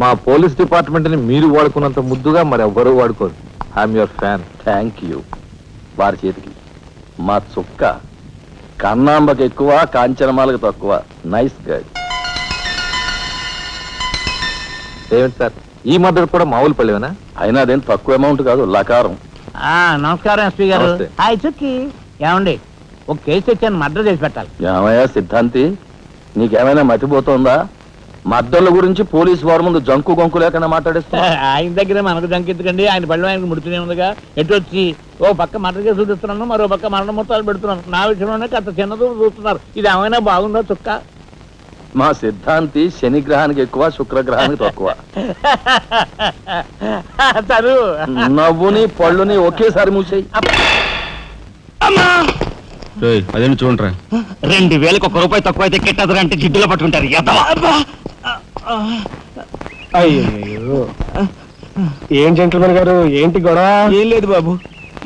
మా police department ని మీరు వాడుకున్నంత ముద్దుగా మరి ఎవ్వరూ వాడుకోరు. I'm your fan. Thank you. వారి చేతికి మా చుక్క కన్నాంబకి ఎక్కువ, కాంచనమాలకు తక్కువ. Nice guide. ఏమిటి సార్, ఈ మద్దతు కూడా మామూలు పళ్ళేనా? అయినా అదేం తక్కువ అమౌంట్ కాదు, లకారం. నమస్కారం ఎస్పీ గారు. నమస్తే. హాయ్ చుక్కి. ఏమండి, ఒక కేసు తెచ్చాను, మర్డర్ చేసి పెట్టాలి. ఏమయ్యా సిద్ధాంతి, నీకేమైనా మతిపోతుందా? మద్దళ్ళ గురించి పోలీసు వారి ముందు జంకు గొంకు లేకుండా మాట్లాడేస్తా. ఆయన దగ్గర మనకు జంకెత్తుకండి, ఆయన పళ్ళు ఆయనకు ముడుతూనే ఉందిగా. ఎటు వచ్చి ఓ పక్క మర్డర్ కేసు చూపిస్తున్నాను, మరో పక్క మరణ మొత్తాలు పెడుతున్నాను. నా విషయంలోనే కాస్త చిన్నదూ చూస్తున్నారు. ఇది ఏమైనా బాగుందో చుక్క? మా సిద్ధాంతి శనిగ్రహానికి ఎక్కువ, శుక్రగ్రహానికి తక్కువ. చదువు నవ్వుని పళ్ళుని ఒకేసారి మూసేయి. అదే చూడరా, 2000కు ₹1 తక్కువ అయితే కెట్టదు అంటే జిడ్డులో పట్టుకుంటారు. అయ్యో, ఏం జెంట్లమన్ గారు, ఏంటి గొడవ? ఏం లేదు బాబు,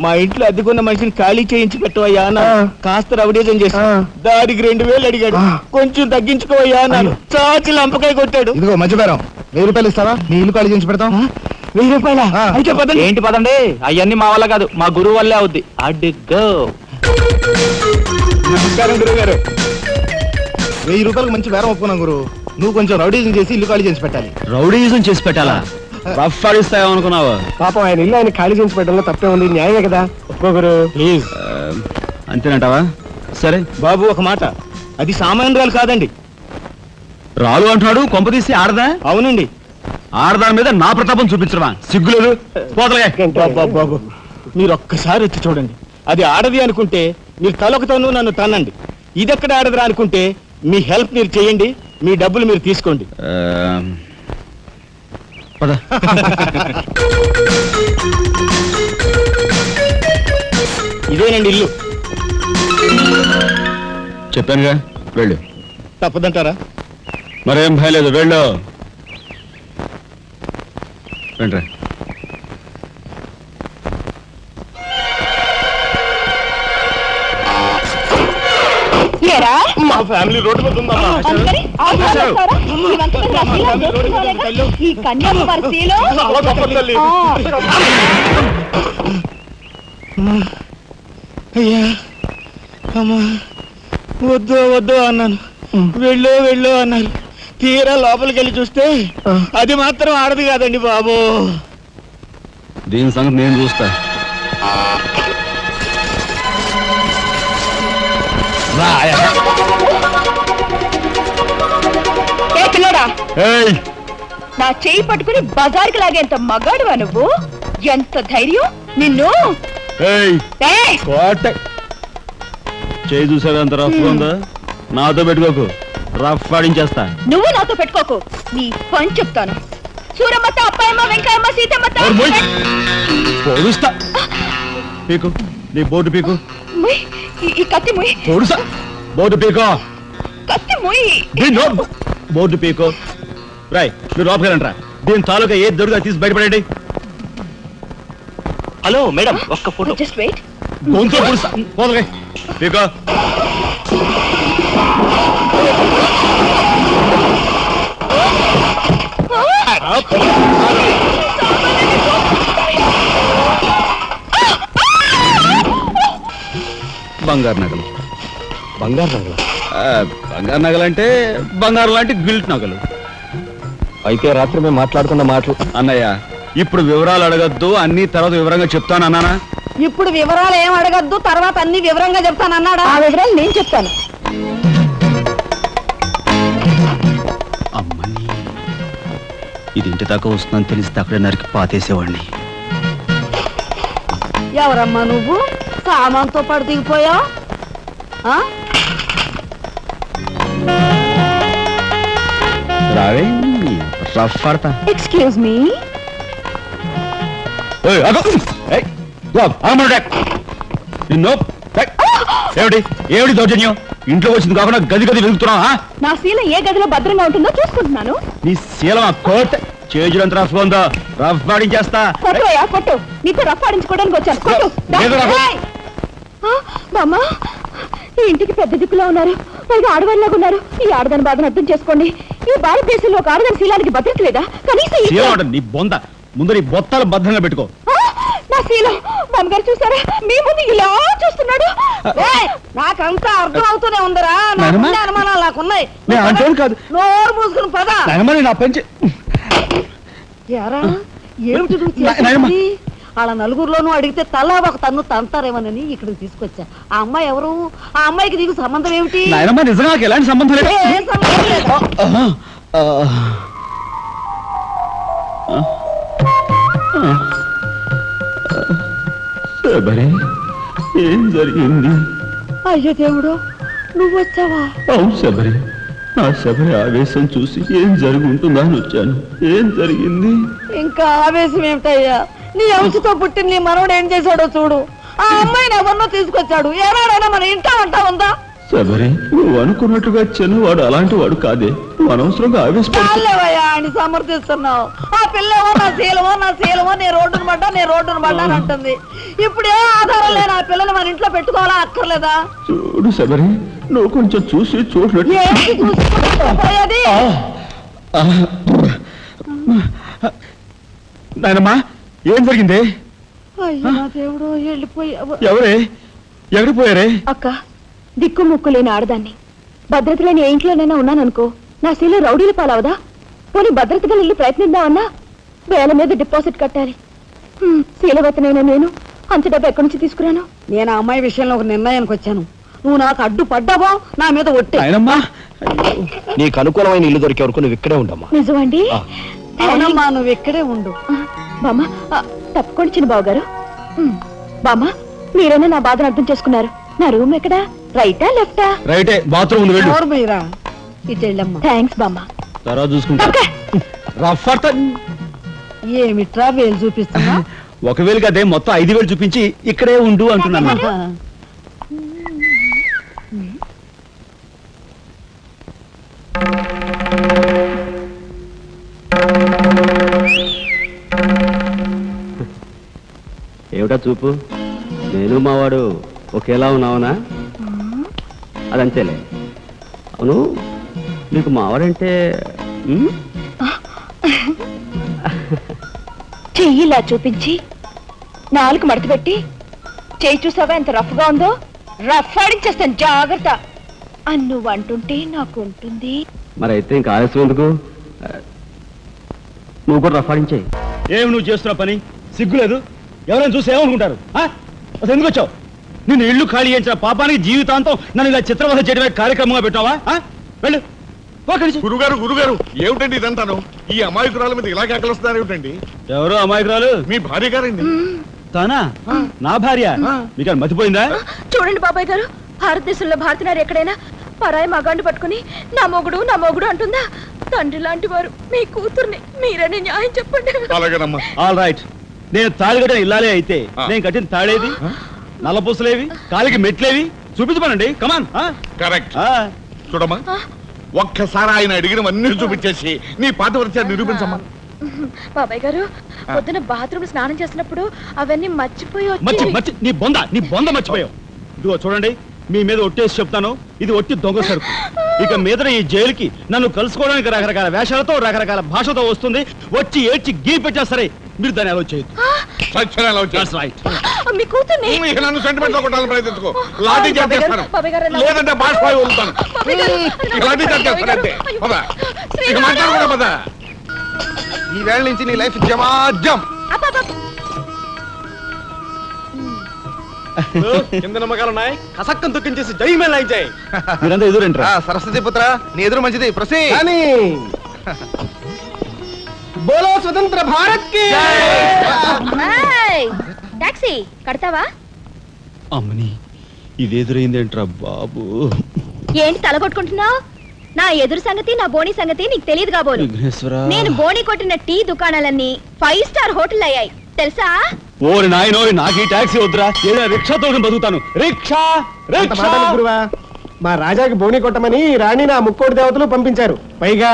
మా ఇంట్లో అద్దెకున్న మనిషిని ఖాళీ చేయించి పెట్టవయ్యా అన్న. కాస్త రౌడీజం చేసి దానికి 2000 అడిగాడు. కొంచెం తగ్గించుకోవయ్యా అన్నాను. చాచి లంపకాయ కొట్టాడు. ఇదిగో మధ్యపేరం, ₹1000 ఇస్తావా? నీ ఇల్లు ఖాళీ చేయించి పెడతాం. ₹1000 అయితే పదండి. ఏంటి పదండి, అవన్నీ మా వల్ల కాదు, మా గురువు వల్లే అవుద్ది. అడ్డుగో. నమస్కారం గురువు గారు. ₹1000 మంచి బేరం ఒప్పుకున్నాం గురు. నువ్వు కొంచెం రౌడీజం చేసి ఇల్లు ఖాళీ చేసి పెట్టాలి. రౌడీజం చేసి పెట్టాలా? రఫ్ ఆడిస్తాయో అనుకున్నావా? పాపం ఆయన ఇల్లు ఆయన ఖాళీ చేసి పెట్టడంలో తప్పే ఉంది, న్యాయమే కదా. ఒప్పుకోగురు ప్లీజ్. అంతేనంటావా? సరే బాబు ఒక మాట, అది సామాన్యురాలు కాదండి. రాలు అంటున్నాడు, కొంపదీసి ఆడదా? అవునండి. ఆడదాని మీద నా ప్రతాపం చూపించడమా? సిగ్గులేదు. పోతలే. బాబు మీరు ఒక్కసారి వచ్చి చూడండి. అది ఆడది అనుకుంటే మీరు తలొకతోనూ నన్ను తన్నండి. ఇదెక్కడ ఆడదురా అనుకుంటే మీ హెల్ప్ మీరు చేయండి, మీ డబ్బులు మీరు తీసుకోండి. పద. ఇదేనండి ఇల్లు. చెప్పానుగా, వెళ్ళు. తప్పదంటారా? మరేం భయం లేదు, వెళ్ళు. వెంట్రా. మా ఫ్యామిలీ రోడ్డు మీద ఉందమ్మా. ఈ కన్యాకుమారిలో చాలా గొప్ప తల్లి. అయ్యా అమ్మా, వద్దు వద్దు అన్నాను, వెళ్ళు వెళ్ళు అన్నారు. తీరా లోపలికి వెళ్ళి చూస్తే అది మాత్రం ఆడదు కాదండి బాబు. దీని సంగతి నేను చూస్తా. నా చెయ్యి పట్టుకుని బజార్కి లాగేంత మగాడువా నువ్వు? ఎంత ధైర్యం నిన్ను! చేయి చూసావు ఎంత రఫ్ ఉందా? నాతో పెట్టుకోకు, రఫ్ ఆడించేస్తా. నువ్వు నాతో పెట్టుకోకు, నీ పని చెప్తాను. సూరమ్మత, అప్పాయమ్మ, వెంకాయమ్మ, సీతమ్మత. పొడుస్తా. పీకు, నీ బోటు పీకు. ఈ కత్తి ముయ్. పొడుసా, బోటు పీకో. కత్తి ముయ్. బోర్డు పీకో. రాయ్, మీరు లోపకెళ్ళంట్రా. దీని తాలూకా ఏది దొరుకుతా తీసి బయటపడండి. హలో మేడం, ఒక్క ఫోటో. Just wait. గొంతు పొడుస్తా. పోదలే పీకో. బంగారు నగలు. బంగారు నగలు? బంగారు నగలు అంటే బంగారు లాంటి గిల్ట్ నగలు. అయితే రాత్రి మేము మాట్లాడుకున్న మాటలు. అన్నయ్య, ఇప్పుడు వివరాలు అడగద్దు, అన్ని తర్వాత వివరంగా చెప్తాను అన్నానా? ఇప్పుడు వివరాలు ఏం అడగద్దు, తర్వాత అన్ని వివరంగా చెప్తాను అన్నాడా? ఆ వివరాలు నేను చెప్తాను. అమ్మని, ఇది ఇంటి దాకా వస్తుందని తెలిస్తే అక్కడే నరికి పాతేసేవాడిని. ఎవరమ్మా నువ్వు? సామాన్తో పాటు దిగిపోయా? రావే, రఫ్ ఆడతా. Excuse me. ఏమిటి ఏమిటి దౌర్జన్యం? ఇంట్లో వచ్చింది కాకుండా గది గది వెతుకుతున్నావా? నా శీలం ఏ గదిలో భద్రంగా ఉంటుందో చూసుకుంటున్నాను. నీ శీలం కోట్ చేజులంత రఫ్ ఉందో, రఫ్ ఆడించేస్తా. కొట్టుయా కొట్టు, నీతో రఫ్ ఆడించుకోవడానికి వచ్చాను. కొట్టు. బామ్మా, ఈ ఇంటికి పెద్ద దిక్కులో ఉన్నారు, పైగా ఆడవాళ్ళలాగా ఉన్నారు. ఈ ఆడదాని బాధను అర్థం చేసుకోండి. ఈ భారతదేశంలో ఒక ఆడదాని శీలానికి భద్రత లేదా? కనీసం శీలం నీ బొంద ముందు నీ బొత్తాలు భద్రంగా పెట్టుకో. నా శీలం బామ్మగారు చూసారా మీ ముందు ఇలా చూస్తున్నాడు. నాకంతా అర్థం అవుతూనే ఉందరా, అనుమానాలు నాకున్నాయి. కాదు నోరు మూసుకుని పద. నా పెంచి ఏమిటి వాళ్ళ నలుగురిలోనూ అడిగితే తలా ఒక తన్ను తంతారేమోనని ఇక్కడికి తీసుకొచ్చా. ఆ అమ్మాయి ఎవరు? ఆ అమ్మాయికి నీకు సంబంధం ఏమిటి? నిజంగా ఎలాంటి సంబంధం లేదు. ఏ సంబంధం లేదా? ఏం జరిగింది? అయ్యో దేవుడు, నువ్వు వచ్చావా? అవును శబరి, నా శబరి ఆవేశం చూసి ఏం జరిగి ఉంటుందా అని వచ్చాను. ఏం జరిగింది? ఇంకా ఆవేశం ఏమిటయ్యా? నీ అంశతో పుట్టిన నీ మనవడు ఏం చేశాడో చూడు. ఆ అమ్మాయిని ఎవరినో తీసుకొచ్చాడు. ఏనాడైనా మన ఇంటా వంట ఉందా? శబరి, నువ్వు అనుకున్నట్టుగా చిన్నవాడు అలాంటి వాడు కాదే. నువ్వు అనవసరంగా చాలేవయ్యా అని సమర్థిస్తున్నావు. ఆ పిల్లవో నా శీలమో నేను రోడ్డును పడ్డా అని అంటుంది. ఇప్పుడు ఏ ఆధారం లేని ఆ పిల్లని మన ఇంట్లో పెట్టుకోవాలా అక్కర్లేదా? చూడు శబరి, నువ్వు కొంచెం చూసి చూడలేదు. ఏంటి చూసుకోపోయేది? నాయనమ్మా, ఏం జరిగింది? అయ్యో నా దేవుడు, వెళ్ళిపోయావు. ఎవరే ఎక్కడికి పోయారే? అక్క, దిక్కు ముక్కు లేని ఆడదాన్ని, భద్రత లేని ఏ ఇంట్లోనైనా ఉన్నాననుకో, నా శీల రౌడీలు పాలవదా? పోనీ భద్రతగా వెళ్ళి ప్రయత్నిద్దామన్నా వేల మీద డిపాజిట్ కట్టాలి. శీలవతనైనా నేను అంత డబ్బు ఎక్కడి నుంచి తీసుకురాను? నేను ఆ అమ్మాయి విషయంలో ఒక నిర్ణయానికి వచ్చాను. నువ్వు నాకు అడ్డు పడ్డావో నా మీద ఒట్టే. నీకు అనుకూలమైన ఇల్లు దొరికే వరకు నువ్వు ఇక్కడే ఉండమ్మా. నిజమండి? అవునమ్మా, నువ్వు ఇక్కడే ఉండు. బామ్మ, తప్పకుండా చిన్న బాబు గారు. బామ్మ, మీరైనా నా బాధను అర్థం చేసుకున్నారు. నా రూమ్ ఎక్కడా? రైటా లెఫ్టా? రైటే, బాత్రూమ్ ఉంది, వెళ్ళు. ఇటు వెళ్ళమ్మా. థ్యాంక్స్ బామ్మ. తర్వాత చూసుకుంటా. ఏమిట్రా వేలు చూపిస్తున్నా? ఒకవేళ అదే మొత్తం 5,000 చూపించి ఇక్కడే ఉండు అంటున్నాను. ఏమిటా చూపు? నేను మావాడు ఒకేలా ఉన్నావునా? అదంతేలే. అవును, నీకు మావాడంటే చెయ్యిలా చూపించి నాలుగు మడత పెట్టి, చెయ్యి చూసావా ఎంత రఫ్ గా ఉందో? రఫ్ ఆడించేస్తాను, జాగ్రత్త అని నువ్వు అంటుంటే నాకు ఉంటుంది. మరి అయితే ఇంకా ఆలస్యం ఎందుకు? నువ్వు కూడా రఫాడించాయి. ఏమి నువ్వు చేస్తున్న పని? సిగ్గులేదు? ఎవరైనా చూసి ఏమనుకుంటారు? అసలు ఎందుకు వచ్చావు? నిన్ను ఇల్లు ఖాళీ చేయించిన పాపానికి జీవితాంతం నన్ను ఇలా చిత్రవధ చేయడమే కార్యక్రమంగా పెట్టావా? వెళ్ళు. గురుగారు ఏమిటండి ఇదంతాను? ఈ అమాయకురాల మీద ఇలాగే అక్కలొస్తున్నారు ఏమిటండి? ఎవరు అమాయకురాలు? మీ భార్య గారండి. తానా? నా భార్య? మీకు మతిపోయిందా? చూడండి బాబాయ్ గారు, భారతదేశంలో భారతీయులు ఎక్కడైనా పరాయి మగాండు పట్టుకుని నా మొగుడు అంటుందా? తండ్రి లాంటి వారు మీ కూతుర్ని మీరనే న్యాయం చెప్పండి. అలాగేనమ్మా. All right. నేను తాళిగట్టిన ఇల్లాలే అయితే నేను కట్టిన తాళేది, నల్లపూసలేవి, కాలికి మెట్లేవి చూపించమనండి. కమాన్. కరెక్ట్. చూడమ్మా, ఒక్కసారి ఆయన అడిగినవన్నీ చూపించేసి నీ పాత వృత్యాన్ని నిరూపించమ్మా. బాబాయ్ గారు, పొద్దున బాత్రూమ్ స్నానం చేసినప్పుడు అవన్నీ మర్చి నీ బొంద మర్చిపోయావు. ఇదిగో చూడండి, మీ మీద ఒట్టేసి చెప్తాను, ఇది ఒట్టి దొంగ సరుకు. ఇక మీద ఈ జైలుకి నన్ను కలుసుకోవడానికి రకరకాల వేషాలతో రకరకాల భాషతో వస్తుంది. వచ్చి ఏడ్చి గీ పెట్టా సరే మీరు దాన్ని అలో చేయొద్దు. మీ కూతుర్ని నన్ను సెంటిమెంట్ లో కొట్టాలని ప్రయత్నించుకో. లాఠీ చేస్తాను, లేదంటే బాష్పాయి వదులుతాను. లాఠీ చేస్తానంటే ఈ వేళ నుంచి నీ లైఫ్ జమాజం. కింద నమ్మకాలు ఉన్నాయి, కసక్కం తొక్కించేసి జై మేళ అయించాయి. మీరంతా ఎదురంటారా? సరస్వతి పుత్ర, నీ ఎదురు మంచిది. ప్రసీ బోలో స్వతంత్ర భారత్ కి టాక్సీ కడతావా? అమ్మని, ఇది ఎదురైందేంట్రా బాబు? ఏంటి తల కొట్టుకుంటున్నావు? నా ఎదురు సంగతి, నా బోని సంగతి నీకు తెలియదు కాబోలు. నేను బోని కొట్టిన టీ దుకాణాలన్నీ 5 స్టార్ హోటల్ అయ్యాయి తెలుసా? ఓరి నాయనో, నాకు ఈ టాక్సీ వద్దురా, ఏదో రిక్షాతో బతుకుతాను. రిక్షా గురువా, మా రాజాకి బోని కొట్టమని రాణి నా ముక్కోటి దేవతలు పంపించారు. పైగా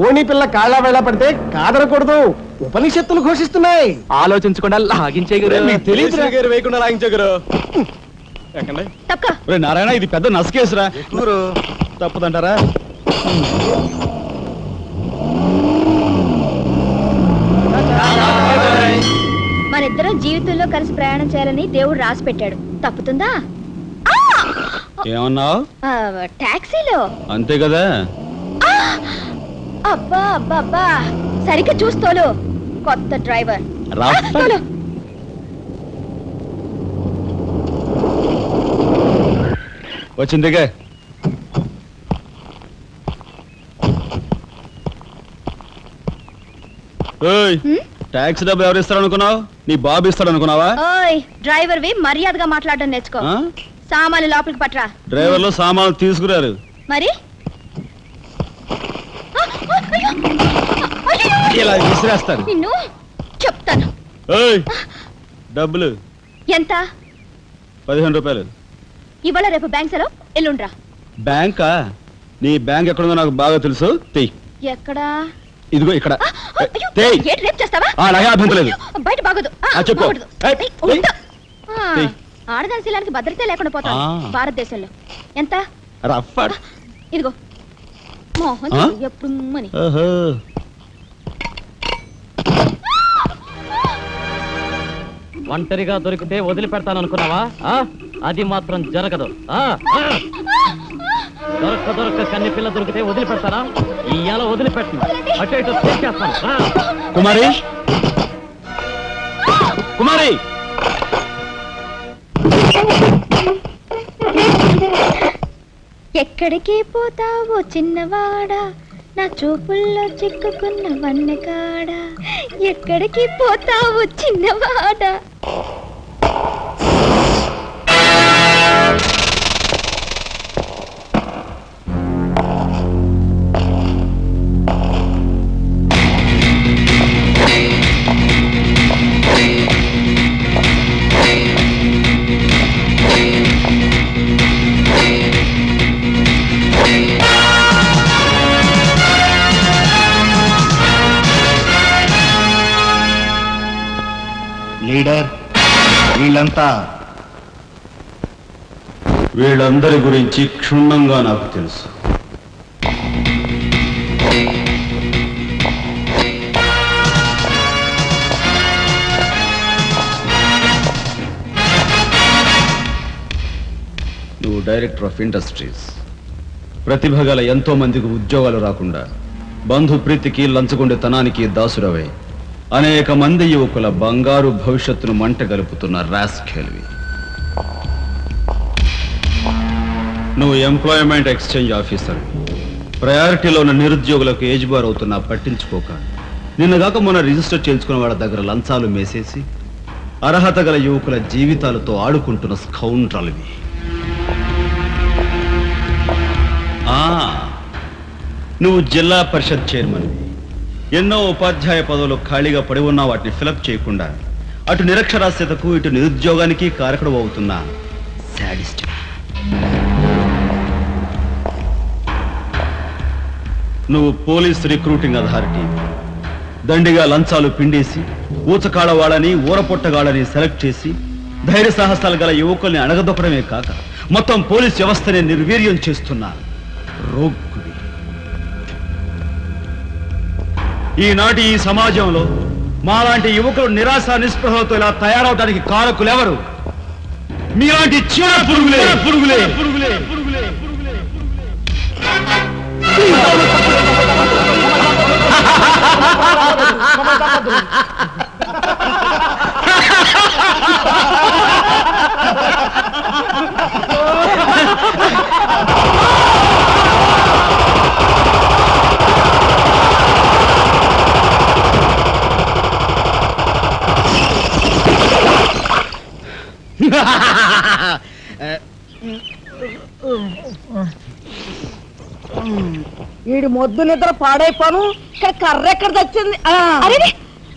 ఓణి పిల్ల కాళ్ళ వేళ పడితే కాదనకూడదు, ఉపనిషత్తులు ఘోషిస్తున్నాయి. ఆలోచించకుండా లాగించే తెలియదు వేయకుండా లాగించగరు. నారాయణ, ఇది పెద్ద నసకేసురా. తప్పదంటారా? విమానంలో కలిసి ప్రయాణం చేయాలని దేవుడు రాసి పెట్టాడు. తప్పుతుందా? ఏమన్నావు? టాక్సీలో. అంతే కదా. అబ్బా అబ్బా అబ్బా, సరిగ్గా చూస్తోలు. కొత్త డ్రైవర్. వచ్చిందిగా. టాక్సీ డబ్బు ఎవరు ఇస్తారు అనుకున్నావు? నీ బాబు ఇస్తాడు అనుకున్నావా? ఓయ్ డ్రైవర్ వి మర్యాదగా మాట్లాడడం నేర్చుకో. సామాన్లు లోపలికి పట్రా. డ్రైవర్లు సామాన్లు తీసుకురారు. మరి ఇలా విసిరేస్తారు. నిన్ను చెప్తాను. డబ్బులు ఎంత? 15 రూపాయలు. ఇవాళ రేపు బ్యాంక్ సెలవు, ఎల్లుండ్రా. బ్యాంకా? నీ బ్యాంక్ ఎక్కడుందో నాకు బాగా తెలుసు. తెయ్. ఎక్కడా? ఇదిగో ఇక్కడ. ఏంటి రేపు చేస్తావా? అలాగే అభ్యంతరం. బయట బాగోదు. చెప్పు. ఆడదాని శీలానికి భద్రత లేకుండా పోతా భారతదేశంలో. ఎంత? ఇదిగో మోహన్ ఎప్పుడు మని. ఒంటరిగా దొరికితే వదిలిపెడతాను అనుకున్నావా? అది మాత్రం జరగదు. దొరక్క కన్ని పిల్ల దొరికితే వదిలిపెడతానా? ఇయ్యాల వదిలిపెట్టను. అటు ఇటు చేస్తాను. కుమారి, కుమారి, ఎక్కడికి పోతావో చిన్నవాడా, నా చూపుల్లో చిక్కుకున్న వన్నెకాడా. ఎక్కడికి పోతావో చిన్నవాడా. లీడర్, వీళ్ళందరి గురించి క్షుణ్ణంగా నాకు తెలుసు. నువ్వు డైరెక్టర్ ఆఫ్ ఇండస్ట్రీస్. ప్రతిభ గల ఎంతో మందికి ఉద్యోగాలు రాకుండా బంధు ప్రీతికి లంచగొండెతనానికి దాసురవై అనేక మంది యువకుల బంగారు భవిష్యత్తును మంట గలుపుతున్న రాస్కెల్వి. నువ్వు ఎంప్లాయ్మెంట్ ఎక్స్చేంజ్ ఆఫీసర్. ప్రయారిటీలో ఉన్న నిరుద్యోగులకు ఏజ్ బార్ అవుతున్నా పట్టించుకోక నిన్నగాక మొన్న రిజిస్టర్ చేయించుకున్న వాళ్ళ దగ్గర లంచాలు మేసేసి అర్హత గల యువకుల జీవితాలతో ఆడుకుంటున్న స్కౌండ్రల్వి. నువ్వు జిల్లా పరిషత్ చైర్మన్వి. ఎన్నో ఉపాధ్యాయ పదవులు ఖాళీగా పడి ఉన్నా వాటిని ఫిలప్ చేయకుండా అటు నిరక్షరాస్యతకు ఇటు నిరుద్యోగానికి కారకుడు అవుతున్న శాడిస్ట్. నువ్వు పోలీస్ రిక్రూటింగ్ అథారిటీ. దండిగా లంచాలు పిండేసి ఊచకాడవాళ్ళని ఊరపొట్టగాళ్ళని సెలెక్ట్ చేసి ధైర్య సాహసాలు గల యువకుల్ని అణగదొక్కడమే కాక మొత్తం పోలీస్ వ్యవస్థని నిర్వీర్యం చేస్తున్నా రోగ్గుడి. ఈనాటి ఈ సమాజంలో మాలాంటి యువకులు నిరాశ నిస్పృహలతో ఇలా తయారవడానికి కారకులెవరు? మీలాంటి చీడ పురుగులే పురుగులే పురుగులే పురుగులే పురుగులే. వీడి మొద్దు నిద్ర పాడైపోను. ఇక్కడ కర్ర ఎక్కడ తెచ్చింది? అరే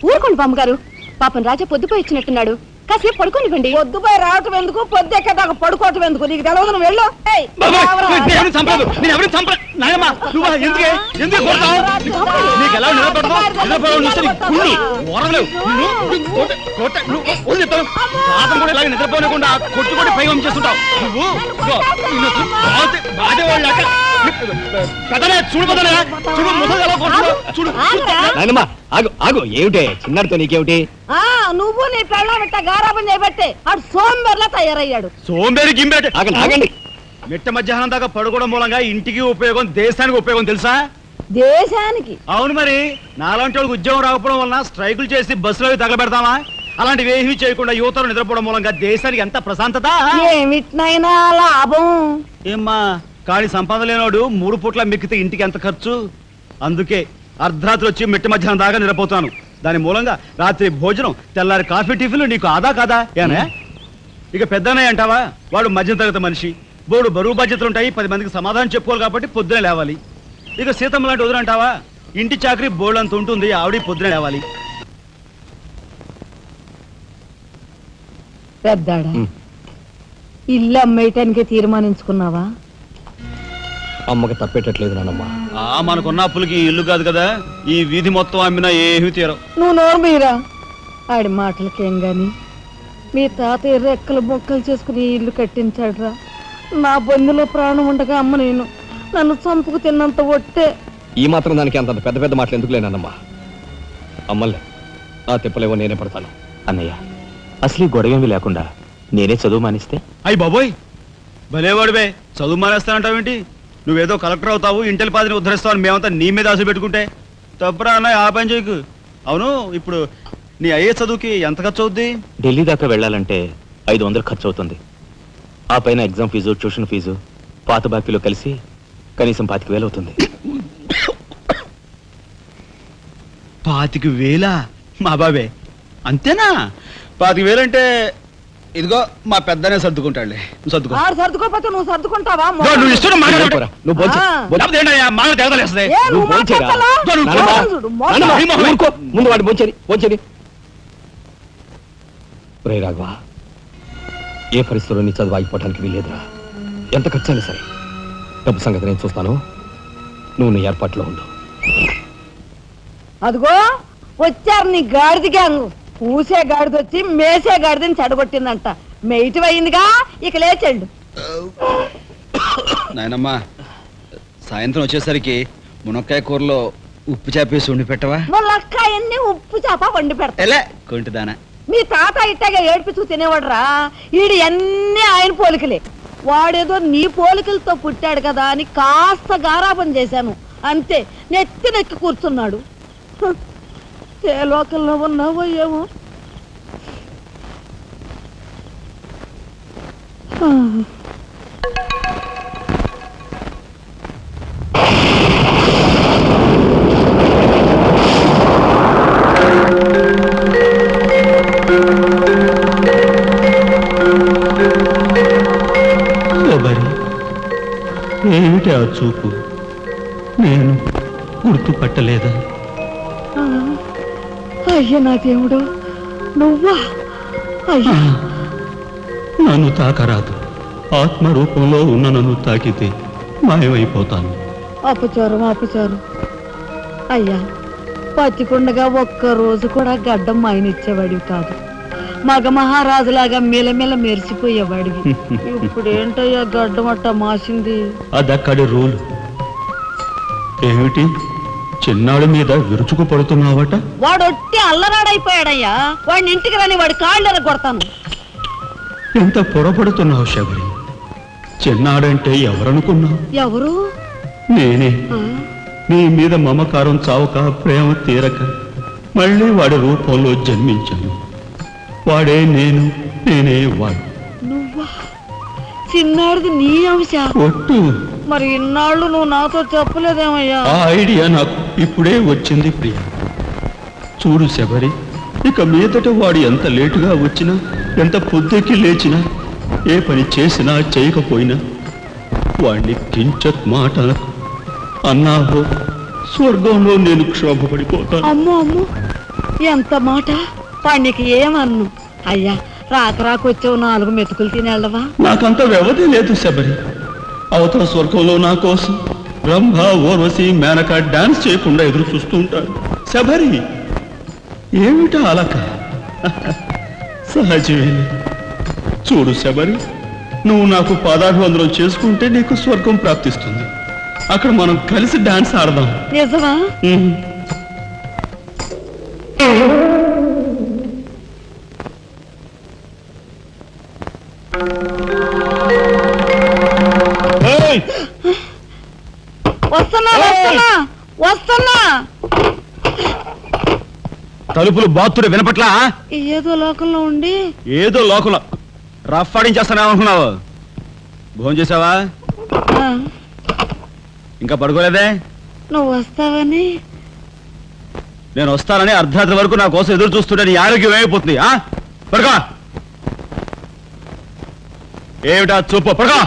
ఊరుకోండి బామ్మగారు, పాపం రాజా పొద్దుపోయి ఇచ్చినట్టున్నాడు. కాసేపు పడుకోనివ్వండి. పొద్దుపోయి రావటం ఎందుకు, పొద్దు ఎక్కదాకా పడుకోవటం ఎందుకు? నీకు తెలవదు, నువ్వు వెళ్ళు. నిద్రపోనకుండా కొట్టుకొని పైగా చేస్తుంటావు ఏమిటే చిన్నారితో నీకేమిటి? నువ్వు నీ పెళ్ళం ఇట్ట గారాబం చేయబట్టే అటు సోంబేర్లా తయారయ్యాడు. సోంబేరి గింబేటి ఆగండి. మిట్ట మధ్యాహ్నం దాకా పడుకోవడం మూలంగా ఇంటికి ఉపయోగం, దేశానికి ఉపయోగం తెలుసా? దేశానికి అవును మరి. నాలాంటి వాళ్ళకి ఉద్యోగం రాకపోవడం వలన స్ట్రైకులు చేసి బస్సులో తగలబెడతామా? అలాంటివి ఏమీ చేయకుండా యువతలు నిద్రపోవడం మూలంగా దేశానికి ఎంత ప్రశాంతత. ఏమిటినైనా లాభం ఏమ్మా, కానీ సంపాదన లేనోడు 3 పూట్ల మిక్కితే ఇంటికి ఎంత ఖర్చు? అందుకే అర్ధరాత్రి వచ్చి మిట్ట మధ్యాహ్నం దాకా నిద్రపోతాను. దాని మూలంగా రాత్రి భోజనం, తెల్లారి కాఫీ, టిఫిన్లు నీకు ఆదా కాదా? ఏనా ఇక పెద్దనే అంటావా? వాడు మధ్య తరగతి మనిషి, బోడు బరువు బాధ్యతలు ఉంటాయి, 10 మందికి సమాధానం చెప్పుకోవాలి కాబట్టి పొద్దునే లేవాలి. ఇక సీతమ్మ లాంటి వదులంటావా? ఇంటి చాకరీ బోర్డు అంత ఉంటుంది, ఆవిడ పొద్దునే లేవాలి. పెద్దాడా, ఇల్లు అమ్మేయటానికి తీర్మానించుకున్నావా? అమ్మకి తప్పేటట్లేదు నానమ్మా. మనకున్న అప్పులకి ఇల్లు కాదు కదా, ఈ వీధి మొత్తం అమ్మినా ఏమీ తీరం. నువ్వు నోరు మీరా. ఆడి మాటలకేం గాని మీ తాతయ్య రెక్కలు బొక్కలు చేసుకుని ఇల్లు కట్టించాడురా. నా బొందులో ప్రాణం ఉండగా అమ్మ నేను నన్ను చంపుకు తిన్నంత ఒట్టే. ఈ మాత్రం దానికి అంత పెద్ద పెద్ద మాటలు ఎందుకు లేనమ్మా? అమ్మలే ఆ తిప్పలేవో నేనే పడతాను. అన్నయ్య, అసలు ఈ గొడవేమీ లేకుండా నేనే చదువు మానిస్తే? అయ్యి బాబోయ్, భలేవాడివే. చదువు మానేస్తానంటావేంటి? నువ్వేదో కలెక్టర్ అవుతావు, ఇంటెల్ పాదిని ఉద్ధరిస్తావు అని మేమంతా నీ మీద ఆశ పెట్టుకుంటే తప్పురా అన్న. ఆ పని చేయకు. అవును, ఇప్పుడు నీ అయ్యే చదువుకి ఎంత ఖర్చు అవుద్ది? ఢిల్లీ దాకా వెళ్ళాలంటే 500 ఖర్చు అవుతుంది. ఆ పైన ఎగ్జామ్ ఫీజు, ట్యూషన్ ఫీజు, పాత బాకీలో కలిసి కనీసం 25,000 అవుతుంది. 25,000? మా బాబే అంతేనా? 25,000 అంటే ఇదిగో మా పెద్దనే సర్దుకుంటాడులే. సర్దుకో. సర్దుకోపోతే నువ్వు సర్దుకుంటావా? నువ్వు ఇష్టం మాట్లాడు. నువ్వు భోంచే. నువ్వు భోంచేరా? ముందు వాడి భోంచేది. రే రాఘవ, ఏ పరిస్థితుల్లో నీ చదువు ఆగిపోవటానికి వీలేదురా. ఎంత ఖర్చైనా సరే డబ్బు సంగతి నేను చూస్తాను. నువ్వు నీ ఏర్పాట్లో ఉండు. అదిగో వచ్చారు నీ గాడిద గ్యాంగు. పూసే గాడిద వచ్చి మేసే గాడిదని చెడగొట్టిందంట. మెయిటివ్ అయిందిగా, ఇక లేచండు. నాయనమ్మా, సాయంత్రం వచ్చేసరికి మునక్కాయ కూరలో ఉప్పు చేపేసి వండి పెట్టవా? మునక్కాయన్ని ఉప్పు చేప వండి పెడతా. కొంటిదానా, మీ తాత ఇట్టగా ఏడిపిస్తూ తినేవాడురా. ఈడు అన్ని ఆయన పోలికలే. వాడేదో నీ పోలికలతో పుట్టాడు కదా అని కాస్త గారాబం చేశాను అంతే. నెత్తి నెక్కి కూర్చున్నాడు. ఏ లోకల్లో ఉన్నావో ఏమో. ఏమిటి ఆ చూపు? నేను గుర్తుపట్టలేదా? అయ్యా నా దేవుడు, నువ్వా? అయ్యా, నన్ను తాకరాదు. ఆత్మ రూపంలో ఉన్న నన్ను తాకితే మాయమైపోతాను. అపచారం. అయ్యా, పచ్చికుండగా ఒక్క రోజు కూడా గడ్డం మాయనిచ్చేవాడివి కాదు. మగ మహారాజులాగా మెలమెల మెరిసిపోయేవాడివి. ఇప్పుడు ఏంటయ్యా గడ్డం అట్ట మాసింది? అదక్కడి రూలు. ఏమిటి చిన్నాడు మీద విరుచుకు పడుతున్నావట? వాడొట్టి అల్లరాడైపోయాడయ్యా. వాడిని ఇంటికి రాని వాడి కాళ్ళని కొడతాను. ఎంత పొరపడుతున్నావు శబరి? చిన్నాడంటే ఎవరనుకున్నావు? ఎవరు? నేనే. నీ మీద మమకారం చావక, ప్రేమ తీరక మళ్ళీ వాడి రూపంలో జన్మించాను. వాడే నేను, నేనే వాడు. నువ్వా? చిన్నాడిది నీ అంశ? ఒట్టు. మరి ఇన్నాళ్ళు నువ్వు నాతో చెప్పలేదేమయ్యా? ఆ ఐడియా నాకు ఇప్పుడే వచ్చింది ప్రియ. చూడు శబరి, ఇక మీదట వాడు ఎంత లేటుగా వచ్చినా, ఎంత పొద్దుకి లేచినా, ఏ పని చేసినా చేయకపోయినా వాడిని కించత్ మాట అన్నావో స్వర్గంలో నేను క్షోభపడిపోతాను. అమ్మో ఎంత మాట! వాడికి ఏమన్ను? అయ్యా, రాకొచ్చావు 4 మెతుకులు తినేళ్ళవా? నాకంత వ్యవధి లేదు శబరి. అవతల స్వర్గంలో నా కోసం బ్రహ్మ, ఊర్వశి, మేనక డాన్స్ చేయకుండా ఎదురు చూస్తూ ఉంటాడు. శబరి, ఏమిటా అలక? సహజమే. చూడు శబరి, నువ్వు నాకు పాదాభివందనం చేసుకుంటే నీకు స్వర్గం ప్రాప్తిస్తుంది. అక్కడ మనం కలిసి డాన్స్ ఆడదాం. నిజమా? తలుపులు బాత్తుడు వినపట్లా? ఏదో లోకంలో ఉండి ఏదో లోకంలో రఫ్ ఆడించేస్తానేమనుకున్నావు? భోజనం చేసావా? ఆ, ఇంకా పడుకోలేదే? నువ్వు వస్తావని నేను వస్తానని అర్ధరాత్రి వరకు నా కోసం ఎదురు చూస్తుంటే నీ ఆరోగ్యం ఏమైపోతుంది? పడుకో. ఏమిటా చూపు? పడుకో.